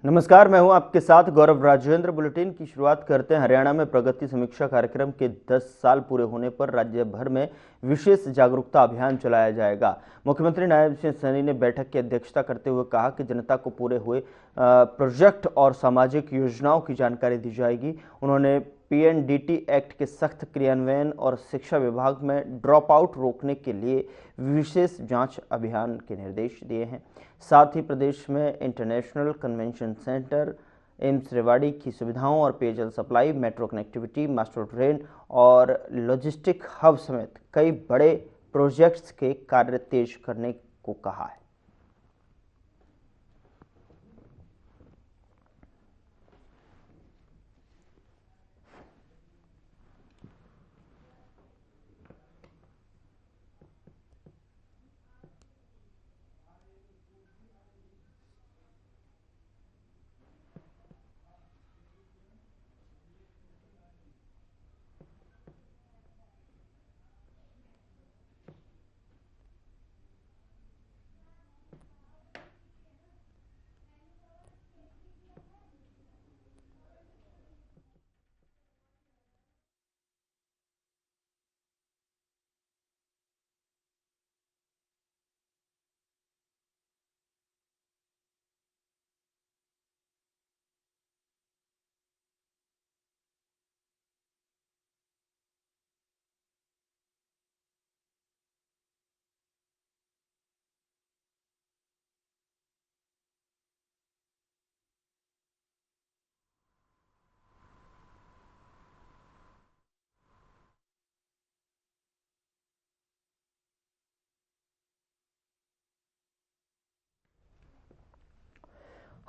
नमस्कार, मैं हूं आपके साथ गौरव राजेंद्र। बुलेटिन की शुरुआत करते हैं। हरियाणा में प्रगति समीक्षा कार्यक्रम के 10 साल पूरे होने पर राज्य भर में विशेष जागरूकता अभियान चलाया जाएगा। मुख्यमंत्री नायब सिंह सैनी ने बैठक की अध्यक्षता करते हुए कहा कि जनता को पूरे हुए प्रोजेक्ट और सामाजिक योजनाओं की जानकारी दी जाएगी। उन्होंने पीएनडीटी एक्ट के सख्त क्रियान्वयन और शिक्षा विभाग में ड्रॉप आउट रोकने के लिए विशेष जांच अभियान के निर्देश दिए हैं। साथ ही प्रदेश में international convention centre, AIIMS Rewari की सुविधाओं और पेयजल supply, metro connectivity, master train और लॉजिस्टिक हब समेत कई बड़े प्रोजेक्ट्स के कार्य तेज करने को कहा है।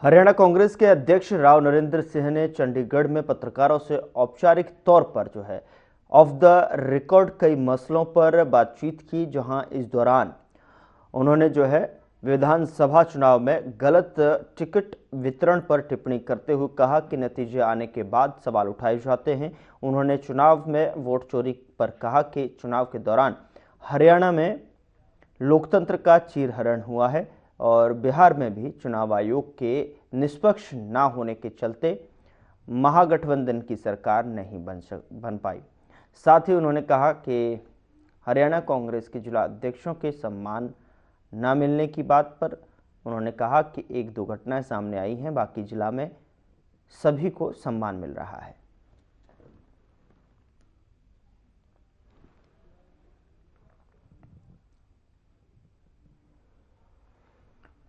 हरियाणा कांग्रेस के अध्यक्ष राव नरेंद्र सिंह ने चंडीगढ़ में पत्रकारों से औपचारिक तौर पर ऑफ द रिकॉर्ड कई मसलों पर बातचीत की, जहां इस दौरान उन्होंने विधानसभा चुनाव में गलत टिकट वितरण पर टिप्पणी करते हुए कहा कि नतीजे आने के बाद सवाल उठाए जाते हैं। उन्होंने चुनाव में वोट चोरी पर कहा कि चुनाव के दौरान हरियाणा में लोकतंत्र का चीरहरण हुआ है और बिहार में भी चुनाव आयोग के निष्पक्ष न होने के चलते महागठबंधन की सरकार नहीं बन पाई। साथ ही उन्होंने कहा कि हरियाणा कांग्रेस के जिला अध्यक्षों के सम्मान न मिलने की बात पर उन्होंने कहा कि एक दो घटनाएं सामने आई हैं, बाकी जिला में सभी को सम्मान मिल रहा है।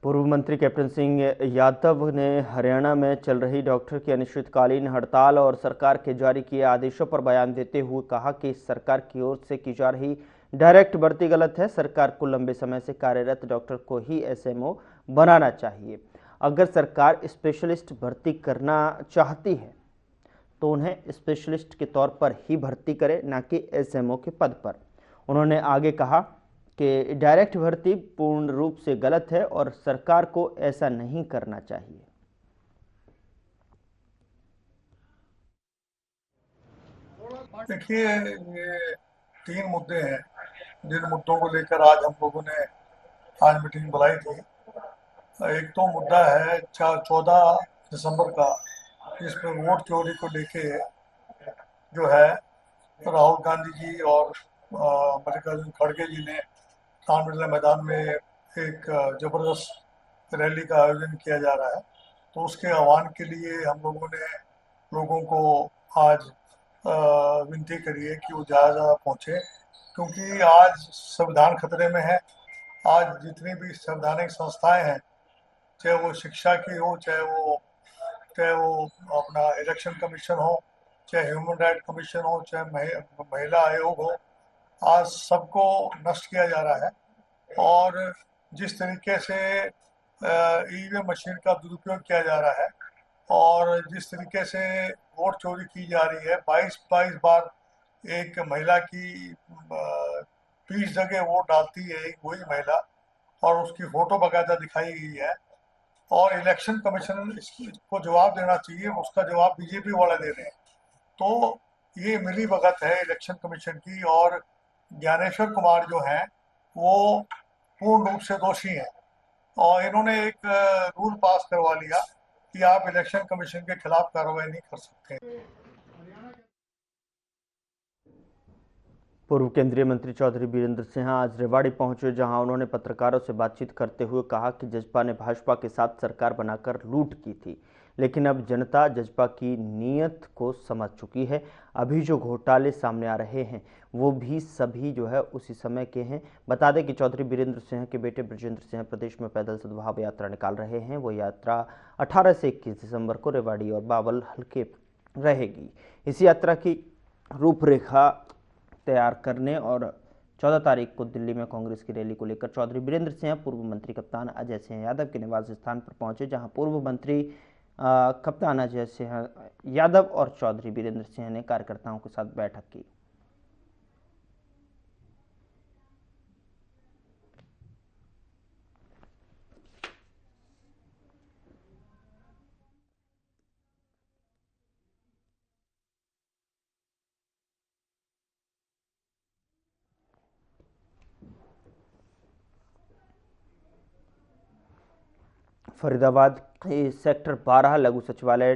पूर्व मंत्री कैप्टन सिंह यादव ने हरियाणा में चल रही डॉक्टर की अनिश्चितकालीन हड़ताल और सरकार के जारी किए आदेशों पर बयान देते हुए कहा कि सरकार की ओर से की जा रही डायरेक्ट भर्ती गलत है। सरकार को लंबे समय से कार्यरत डॉक्टर को ही एसएमओ बनाना चाहिए। अगर सरकार स्पेशलिस्ट भर्ती करना चाहती है तो उन्हें स्पेशलिस्ट के तौर पर ही भर्ती करे, न कि एसएमओ के पद पर। उन्होंने आगे कहा कि डायरेक्ट भर्ती पूर्ण रूप से गलत है और सरकार को ऐसा नहीं करना चाहिए। देखिए, ये 3 मुद्दे हैं जिन मुद्दों को लेकर आज हम लोगों ने आज मीटिंग बुलाई थी। एक तो मुद्दा है 14 दिसंबर का, जिसमें वोट चोरी को लेके जो है राहुल गांधी जी और मल्लिकार्जुन खड़गे जी ने तालमेला मैदान में एक जबरदस्त रैली का आयोजन किया जा रहा है। तो उसके आह्वान के लिए हम लोगों ने लोगों को आज विनती करी है कि वो ज़्यादा ज़्यादा पहुँचे, क्योंकि आज संविधान खतरे में है। आज जितनी भी संवैधानिक संस्थाएं हैं, चाहे वो शिक्षा की हो, चाहे वो अपना इलेक्शन कमीशन हो, चाहे ह्यूमन राइट कमीशन हो, चाहे महिला आयोग हो, आज सबको नष्ट किया जा रहा है। और जिस तरीके से ईवीएम मशीन का दुरुपयोग किया जा रहा है और जिस तरीके से वोट चोरी की जा रही है, 22 बार एक महिला की 20 जगह वोट डालती है एक वही महिला, और उसकी फोटो बाकायदा दिखाई गई है। और इलेक्शन कमीशन इसको जवाब देना चाहिए, उसका जवाब बीजेपी वाले दे रहे हैं। तो ये मिली भगत है इलेक्शन कमीशन की। और ज्ञानेश्वर कुमार जो हैं वो पूर्ण रूप से दोषी हैं। और इन्होंने एक रूल पास करवा लिया कि आप इलेक्शन कमीशन के खिलाफ कार्रवाई नहीं कर सकते। पूर्व केंद्रीय मंत्री चौधरी बीरेंद्र सिंह आज रेवाड़ी पहुंचे, जहां उन्होंने पत्रकारों से बातचीत करते हुए कहा कि जसपा ने भाजपा के साथ सरकार बनाकर लूट की थी, लेकिन अब जनता जसपा की नीयत को समझ चुकी है। अभी जो घोटाले सामने आ रहे हैं वो भी सभी जो है उसी समय के हैं। बता दें कि चौधरी बीरेंद्र सिंह के बेटे ब्रजेंद्र सिंह प्रदेश में पैदल सद्भाव यात्रा निकाल रहे हैं। वो यात्रा 18 से 21 दिसंबर को रेवाड़ी और बावल हल्के रहेगी। इस यात्रा की रूपरेखा तैयार करने और 14 तारीख को दिल्ली में कांग्रेस की रैली को लेकर चौधरी बीरेंद्र सिंह पूर्व मंत्री कप्तान अजय सिंह यादव के निवास स्थान पर पहुंचे, जहां पूर्व मंत्री कप्तान अजय सिंह यादव और चौधरी बीरेंद्र सिंह ने कार्यकर्ताओं के साथ बैठक की। फरीदाबाद के सेक्टर 12 लघु सचिवालय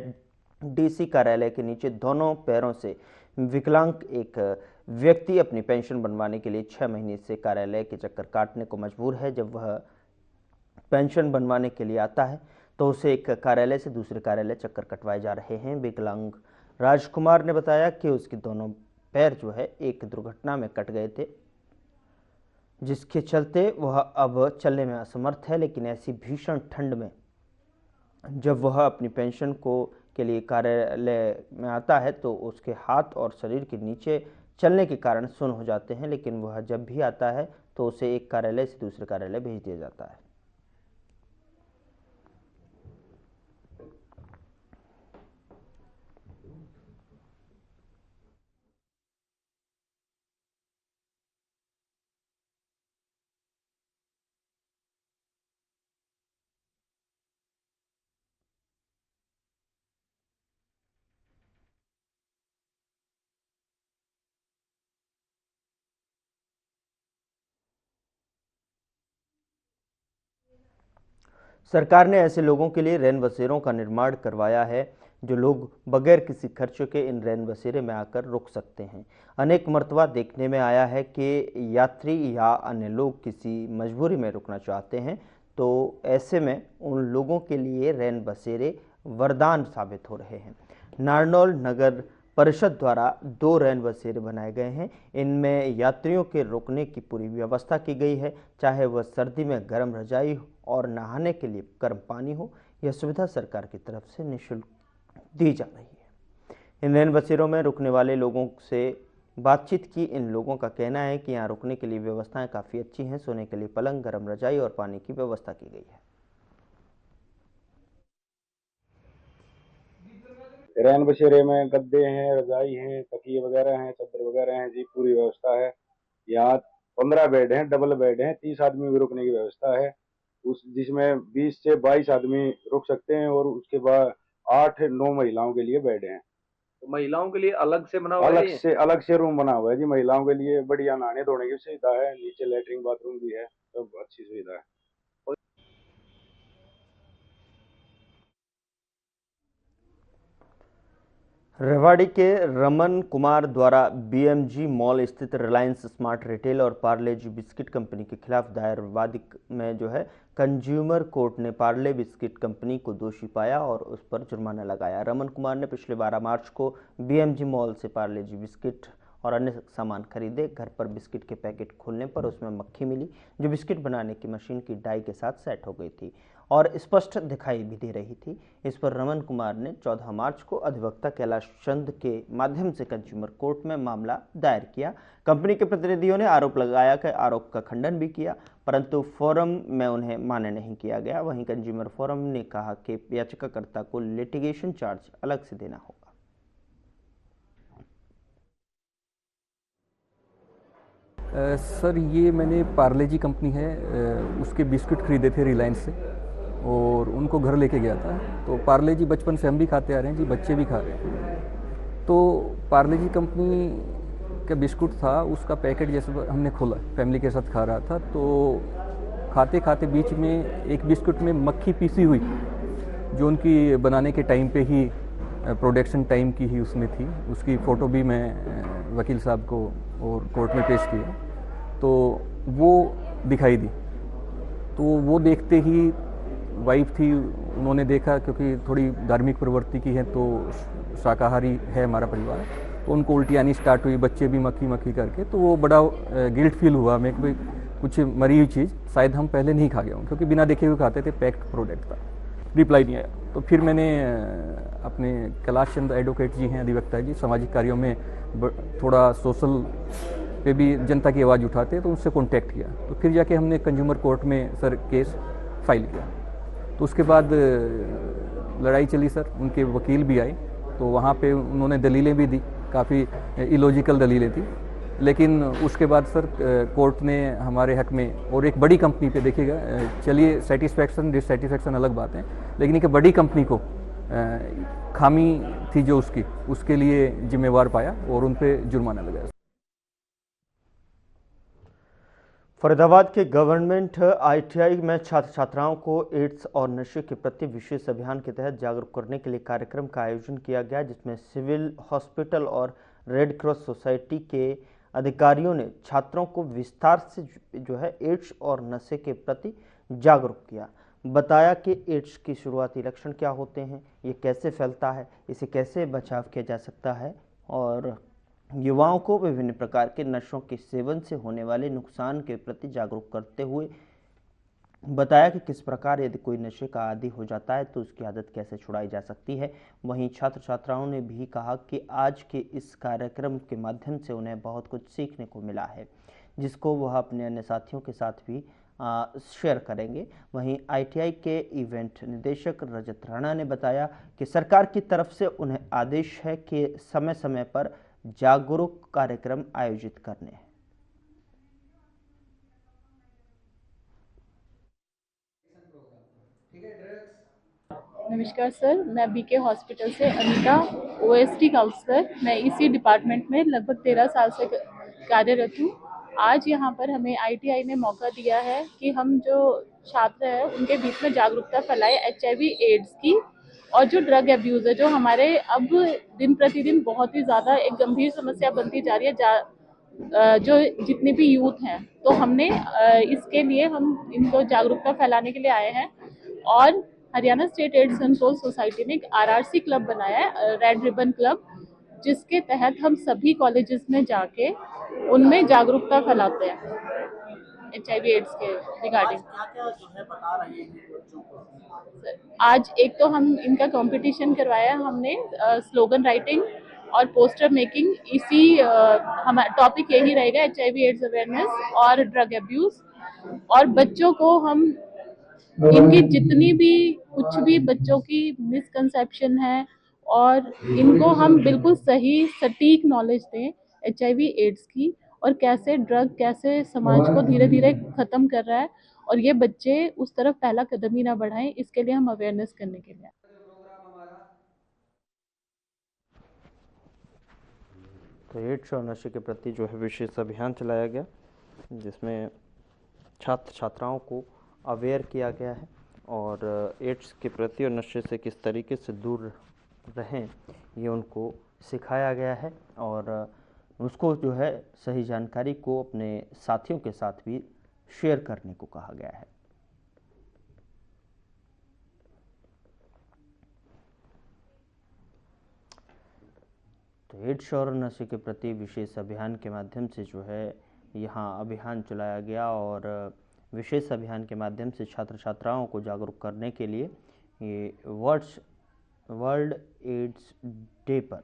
डीसी कार्यालय के नीचे दोनों पैरों से विकलांग एक व्यक्ति अपनी पेंशन बनवाने के लिए 6 महीने से कार्यालय के चक्कर काटने को मजबूर है। जब वह पेंशन बनवाने के लिए आता है तो उसे एक कार्यालय से दूसरे कार्यालय चक्कर कटवाए जा रहे हैं। विकलांग राजकुमार ने बताया कि उसके दोनों पैर जो है एक दुर्घटना में कट गए थे, जिसके चलते वह अब चलने में असमर्थ है। लेकिन ऐसी भीषण ठंड में जब वह अपनी पेंशन के लिए कार्यालय में आता है तो उसके हाथ और शरीर के नीचे चलने के कारण सुन्न हो जाते हैं। लेकिन वह जब भी आता है तो उसे एक कार्यालय से दूसरे कार्यालय भेज दिया जाता है। सरकार ने ऐसे लोगों के लिए रैन बसेरों का निर्माण करवाया है जो लोग बगैर किसी खर्च के इन रैन बसेरे में आकर रुक सकते हैं। अनेक मर्तबा देखने में आया है कि यात्री या अन्य लोग किसी मजबूरी में रुकना चाहते हैं तो ऐसे में उन लोगों के लिए रैन बसेरे वरदान साबित हो रहे हैं। नारनौल नगर परिषद द्वारा 2 रैन बसेरे बनाए गए हैं। इनमें यात्रियों के रुकने की पूरी व्यवस्था की गई है, चाहे वह सर्दी में गर्म रजाई और नहाने के लिए गर्म पानी हो। यह सुविधा सरकार की तरफ से निःशुल्क दी जा रही है। इन रैन बसेरों में रुकने वाले लोगों से बातचीत की इन लोगों का कहना है कि यहाँ रुकने के लिए व्यवस्थाएं काफ़ी अच्छी हैं। सोने के लिए पलंग, गर्म रजाई और पानी की व्यवस्था की गई है। रैन बसेरे में गद्दे हैं, रजाई हैं, तकिए वगैरह हैं, चादर वगैरह हैं जी, पूरी व्यवस्था है। यहाँ 15 बेड हैं, डबल बेड हैं, 30 आदमी भी रुकने की व्यवस्था है। जिसमें 20 से 22 आदमी रुक सकते हैं और उसके बाद 8-9 महिलाओं के लिए बेड हैं। तो महिलाओं के लिए अलग से बना हुआ है? अलग से रूम बना हुआ है जी। महिलाओं के लिए बढ़िया नहाने धोने की सुविधा है, नीचे लेटरिन बाथरूम भी है, सब अच्छी सुविधा है। रेवाड़ी के रमन कुमार द्वारा बीएमजी मॉल स्थित रिलायंस स्मार्ट रिटेल और पार्ले जी बिस्किट कंपनी के खिलाफ दायर विवाद में जो है कंज्यूमर कोर्ट ने पार्ले बिस्किट कंपनी को दोषी पाया और उस पर जुर्माना लगाया। रमन कुमार ने पिछले 12 मार्च को बीएमजी मॉल से पार्ले जी बिस्किट और अन्य सामान खरीदे। घर पर बिस्किट के पैकेट खोलने पर उसमें मक्खी मिली, जो बिस्किट बनाने की मशीन की डाई के साथ सेट हो गई थी और स्पष्ट दिखाई भी दे रही थी। इस पर रमन कुमार ने 14 मार्च को अधिवक्ता कैलाश चंद के माध्यम से कंज्यूमर कोर्ट में मामला दायर किया। कंपनी के प्रतिनिधियों ने आरोप लगाया कि आरोप का खंडन भी किया, परंतु फोरम में उन्हें मान्य नहीं किया गया। वहीं कंज्यूमर फोरम ने कहा कि याचिकाकर्ता को लिटिगेशन चार्ज अलग से देना होगा। सर, ये मैंने पार्ले जी कंपनी है उसके बिस्कुट खरीदे थे रिलायंस से और उनको घर लेके गया था। तो पार्ले जी बचपन से हम भी खाते आ रहे हैं जी, बच्चे भी खा रहे हैं। तो पार्ले जी कंपनी का बिस्कुट था, उसका पैकेट जैसे हमने खोला, फैमिली के साथ खा रहा था, तो खाते खाते बीच में एक बिस्कुट में मक्खी पीसी हुई जो उनकी बनाने के टाइम पे ही प्रोडक्शन टाइम की ही उसमें थी, उसकी फ़ोटो भी मैं वकील साहब को और कोर्ट में पेश किया, तो वो दिखाई दी। तो वो देखते ही वाइफ थी, उन्होंने देखा, क्योंकि थोड़ी धार्मिक प्रवृत्ति की है तो शाकाहारी है हमारा परिवार, तो उनको उल्टी आनी स्टार्ट हुई, बच्चे भी मक्खी मक्खी करके, तो वो बड़ा गिल्ट फील हुआ हमें कि भाई कुछ मरी हुई चीज़ शायद हम पहले नहीं खा गए हों, क्योंकि बिना देखे हुए खाते थे, पैक्ड प्रोडक्ट था। रिप्लाई नहीं आया, तो फिर मैंने अपने कैलाश चंद एडवोकेट जी हैं, अधिवक्ता जी, सामाजिक कार्यों में थोड़ा सोशल पे भी जनता की आवाज़ उठाते हैं, तो उनसे कॉन्टैक्ट किया। तो फिर जाके हमने कंज्यूमर कोर्ट में सर केस फाइल किया। तो उसके बाद लड़ाई चली सर, उनके वकील भी आए, तो वहाँ पे उन्होंने दलीलें भी दी, काफ़ी इलॉजिकल दलीलें थी, लेकिन उसके बाद सर कोर्ट ने हमारे हक में, और एक बड़ी कंपनी पे देखिएगा, चलिए सेटिस्फैक्शन डिससेटिस्फैक्शन अलग बात है, लेकिन एक बड़ी कंपनी को खामी थी जो उसके लिए जिम्मेवार पाया और उन पे जुर्माना लगाया। फरीदाबाद के गवर्नमेंट ITI में छात्र छात्राओं को एड्स और नशे के प्रति विशेष अभियान के तहत जागरूक करने के लिए कार्यक्रम का आयोजन किया गया, जिसमें सिविल हॉस्पिटल और रेड क्रॉस सोसाइटी के अधिकारियों ने छात्रों को विस्तार से जो है एड्स और नशे के प्रति जागरूक किया। बताया कि एड्स की शुरुआती लक्षण क्या होते हैं, ये कैसे फैलता है, इसे कैसे बचाव किया जा सकता है, और युवाओं को विभिन्न प्रकार के नशों के सेवन से होने वाले नुकसान के प्रति जागरूक करते हुए बताया कि किस प्रकार यदि कोई नशे का आदी हो जाता है तो उसकी आदत कैसे छुड़ाई जा सकती है। वहीं छात्र छात्राओं ने भी कहा कि आज के इस कार्यक्रम के माध्यम से उन्हें बहुत कुछ सीखने को मिला है, जिसको वह अपने अन्य साथियों के साथ भी शेयर करेंगे। वहीं ITI के इवेंट निदेशक रजत राणा ने बताया कि सरकार की तरफ से उन्हें आदेश है कि समय समय पर जागरूक कार्यक्रम आयोजित करने हैं। नमस्कार सर, मैं BK हॉस्पिटल से अनीता, OST काउंसलर। मैं इसी डिपार्टमेंट में लगभग 13 साल से कार्यरत हूँ। आज यहाँ पर हमें ITI ने मौका दिया है कि हम जो छात्र हैं उनके बीच में जागरूकता फैलाए HIV एड्स की, और जो ड्रग एब्यूज़ है जो हमारे अब दिन प्रतिदिन बहुत ही ज़्यादा एक गंभीर समस्या बनती जा रही है, जो जितने भी यूथ हैं, तो हमने इसके लिए हम इनको जागरूकता फैलाने के लिए आए हैं। और Haryana state AIDS control society ने एक RRC क्लब बनाया है, रेड रिबन क्लब, जिसके तहत हम सभी कॉलेजेस में जाके उनमें जागरूकता फैलाते हैं HIV एड्स के रिगार्डिंग। आज एक तो हम इनका कंपटीशन करवाया हमने, स्लोगन राइटिंग और पोस्टर मेकिंग। इसी हमारा टॉपिक यही रहेगा, HIV एड्स अवेयरनेस और ड्रग एब्यूज। और बच्चों को हम इनकी जितनी भी कुछ भी बच्चों की मिसकंसेप्शन है, और इनको हम बिल्कुल सही सटीक नॉलेज दें HIV एड्स की, और कैसे ड्रग कैसे समाज को धीरे धीरे खत्म कर रहा है, और ये बच्चे उस तरफ पहला कदम ही ना बढ़ाएं, इसके लिए हम अवेयरनेस करने के लिए। तो एड्स और नशे के प्रति जो है विशेष अभियान चलाया गया, जिसमें छात्र छात्राओं को अवेयर किया गया है और एड्स के प्रति और नशे से किस तरीके से दूर रहें ये उनको सिखाया गया है, और उसको जो है सही जानकारी को अपने साथियों के साथ भी शेयर करने को कहा गया है। तो एड्स और नशे के प्रति विशेष अभियान के माध्यम से जो है यहाँ अभियान चलाया गया, और विशेष अभियान के माध्यम से छात्र छात्राओं को जागरूक करने के लिए ये वर्ल्ड एड्स डे पर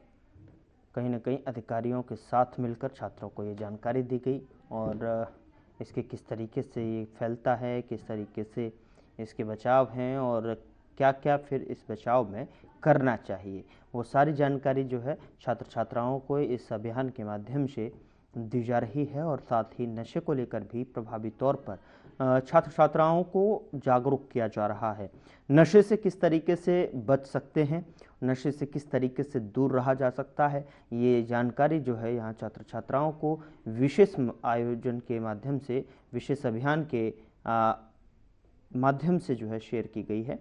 कहीं ना कहीं अधिकारियों के साथ मिलकर छात्रों को ये जानकारी दी गई, और इसके किस तरीके से ये फैलता है, किस तरीके से इसके बचाव हैं, और क्या क्या फिर इस बचाव में करना चाहिए, वो सारी जानकारी जो है छात्र छात्राओं को इस अभियान के माध्यम से दी जा रही है। और साथ ही नशे को लेकर भी प्रभावी तौर पर छात्र छात्राओं को जागरूक किया जा रहा है। नशे से किस तरीके से बच सकते हैं, नशे से किस तरीके से दूर रहा जा सकता है, ये जानकारी जो है यहाँ छात्र छात्राओं को विशेष आयोजन के माध्यम से, विशेष अभियान के माध्यम से जो है शेयर की गई है।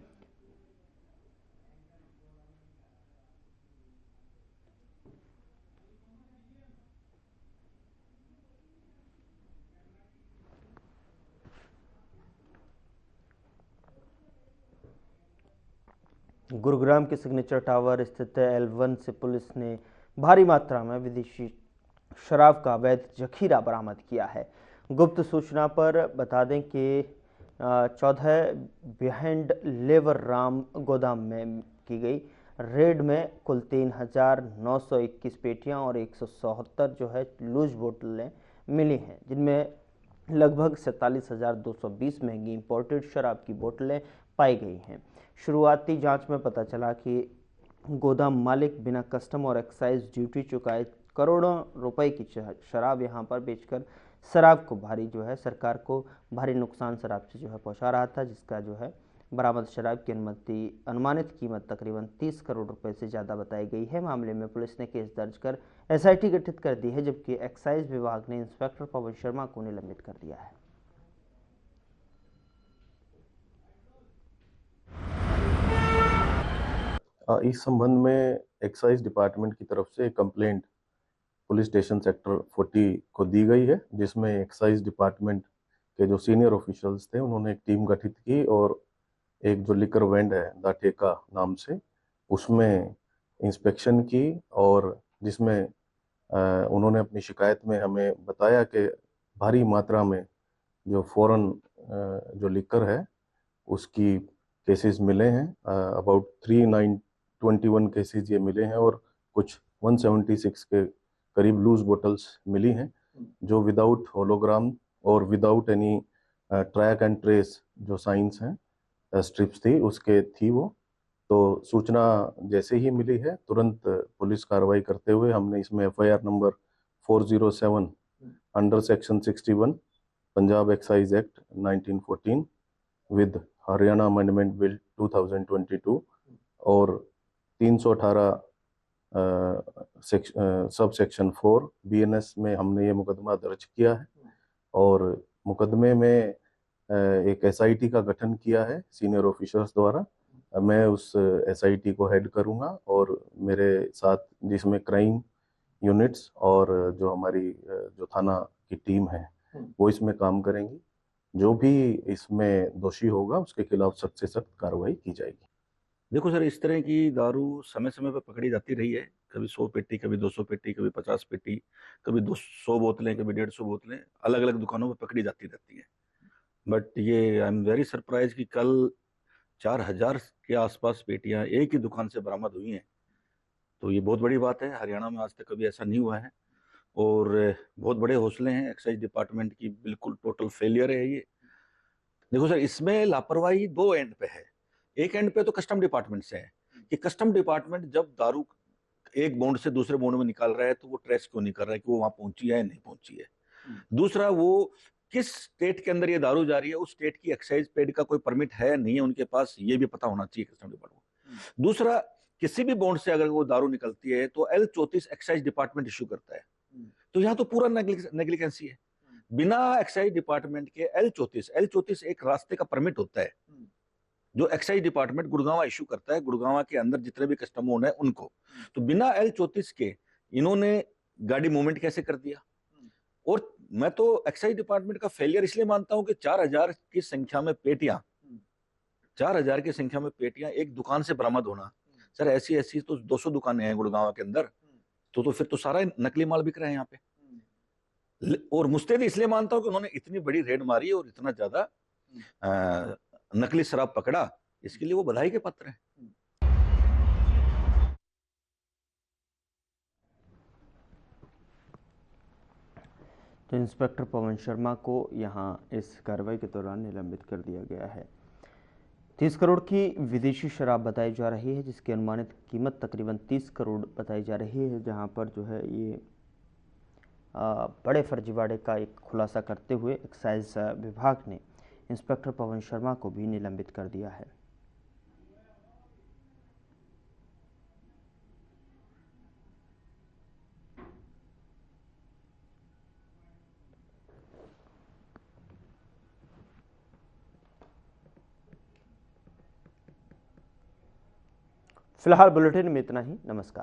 गुरुग्राम के सिग्नेचर टावर स्थित L1 से पुलिस ने भारी मात्रा में विदेशी शराब का अवैध जखीरा बरामद किया है। गुप्त सूचना पर बता दें कि 14 बिहाइंड लेवर राम गोदाम में की गई रेड में कुल 3,921 पेटियां और 177 जो है लूज बोतलें मिली हैं, जिनमें लगभग 47,220 महंगी इंपोर्टेड शराब की बोतलें पाई गई हैं। शुरुआती जांच में पता चला कि गोदाम मालिक बिना कस्टम और एक्साइज ड्यूटी चुकाए करोड़ों रुपए की शराब यहां पर बेचकर शराब को सरकार को भारी नुकसान शराब से पहुंचा रहा था, जिसका बरामद शराब की अनुमानित कीमत तकरीबन 30 करोड़ रुपए से ज़्यादा बताई गई है। मामले में पुलिस ने केस दर्ज कर SIT गठित कर दी है, जबकि एक्साइज विभाग ने इंस्पेक्टर पवन शर्मा को निलंबित कर दिया है। इस संबंध में एक्साइज डिपार्टमेंट की तरफ से कंप्लेंट पुलिस स्टेशन सेक्टर 40 को दी गई है, जिसमें एक्साइज डिपार्टमेंट के जो सीनियर ऑफिशियल्स थे उन्होंने एक टीम गठित की और एक जो लिकर वेंड है द ठेका नाम से, उसमें इंस्पेक्शन की और जिसमें उन्होंने अपनी शिकायत में हमें बताया कि भारी मात्रा में जो फॉरेन जो लिकर है उसकी केसेस मिले हैं। अबाउट 3,921 केसेस ये मिले हैं और कुछ 176 के करीब लूज बोटल्स मिली हैं, जो विदाउट होलोग्राम और without any track and trace जो साइंस हैं स्ट्रिप्स थी उसके थी वो। तो सूचना जैसे ही मिली है तुरंत पुलिस कार्रवाई करते हुए हमने इसमें FIR number 407 under section 61 Punjab excise act 1914 with Haryana amendment bill 2022 और 318 सब सेक्शन 4 BNS में हमने ये मुकदमा दर्ज किया है और मुकदमे में एक SIT का गठन किया है सीनियर ऑफिसर्स द्वारा। मैं उस SIT को हेड करूंगा और मेरे साथ जिसमें क्राइम यूनिट्स और जो हमारी जो थाना की टीम है वो इसमें काम करेंगी। जो भी इसमें दोषी होगा उसके खिलाफ सख्त से सख्त कार्रवाई की जाएगी। देखो सर, इस तरह की दारू समय समय पर पकड़ी जाती रही है, कभी 100 पेटी, कभी 200 पेटी, कभी 50 पेटी, कभी 200 बोतलें, कभी 150 बोतलें अलग अलग दुकानों पर पकड़ी जाती रहती हैं। बट ये आई एम वेरी सरप्राइज कि कल 4,000 के आसपास पेटियां एक ही दुकान से बरामद हुई हैं। तो ये बहुत बड़ी बात है, हरियाणा में आज तक कभी ऐसा नहीं हुआ है और बहुत बड़े हौसले हैं एक्साइज डिपार्टमेंट की। बिल्कुल टोटल फेलियर है ये। देखो सर, इसमें लापरवाही 2 एंड पे है। एक एंड पे तो कस्टम डिपार्टमेंट से है कि कस्टम डिपार्टमेंट जब दारू एक बॉन्ड से दूसरे बॉन्ड में निकाल रहा है तो वो ट्रेस क्यों नहीं कर रहा है कि वो वहां पहुंची है या नहीं पहुंची है। दूसरा, वो किस स्टेट के अंदर ये दारू जा रही है, उस स्टेट की एक्साइज पेड का कोई परमिट है या नहीं है उनके पास, ये भी पता होना चाहिए कस्टम डिपार्टमेंट। दूसरा, किसी भी बॉन्ड से अगर वो दारू निकलती है तो L34 एक्साइज डिपार्टमेंट इश्यू करता है। तो यहाँ तो पूरा नेग्लिजेंसी है। बिना एक्साइज डिपार्टमेंट के L34 एक रास्ते का परमिट होता है जो एक्साइज डिपार्टमेंट गुड़गांव इशू करता है, गुड़गांव के अंदर जितने भी कस्टम ओन है उनको। तो बिना L34 के इन्होंने गाड़ी मूवमेंट कैसे कर दिया। और मैं तो एक्साइज डिपार्टमेंट का फेलियर इसलिए मानता हूं कि 4,000 की संख्या में पेटियां 4,000 की संख्या में पेटियां एक दुकान से बरामद होना। सर, ऐसी तो 200 दुकानें हैं गुड़गांव के अंदर, तो फिर तो सारा नकली माल बिक रहा है यहाँ पे। और मुस्तैद इसलिए मानता हूं कि उन्होंने इतनी बड़ी रेड मारी और इतना ज्यादा नकली शराब पकड़ा, इसके लिए वो बधाई के पात्र हैं। तो इंस्पेक्टर पवन शर्मा को यहां इस कार्रवाई के दौरान निलंबित कर दिया गया है। 30 करोड़ की विदेशी शराब बताई जा रही है, जिसकी अनुमानित कीमत तकरीबन 30 करोड़ बताई जा रही है, जहां पर जो है ये बड़े फर्जीवाड़े का एक खुलासा करते हुए एक्साइज विभाग ने इंस्पेक्टर पवन शर्मा को भी निलंबित कर दिया है। फिलहाल बुलेटिन में इतना ही। नमस्कार।